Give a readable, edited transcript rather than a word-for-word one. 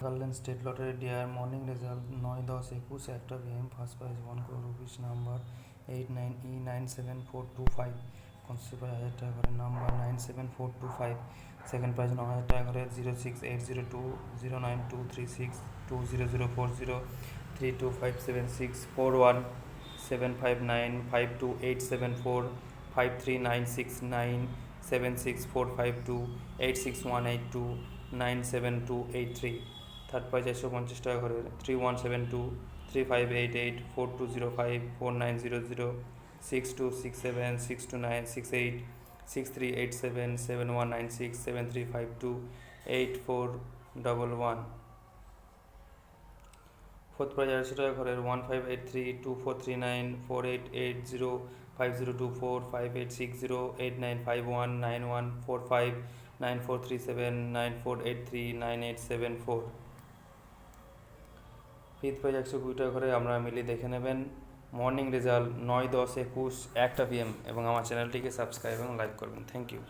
Nagaland state lottery dear morning result 9-10-21 একটা PM first prize 1 crore rupees number 89E97425 concept prize 1000 টাকা করে number 97425 second prize 9000 টাকা করে 06080292362004539697452866182 third prize 150 টাকা করে 31723588420062676387719673528411 ফোর্থ প্রাইজ 250 টাকা করে 158324898050245860899145943794839874 ফিফথ প্রাইজ 120 টাকা করে। আমরা মিলে দেখে নেবেন মর্নিং রেজাল্ট 9-10-21 একটা PM এবং আমার চ্যানেলটিকে সাবস্ক্রাইব এবং লাইক করবেন। Thank you.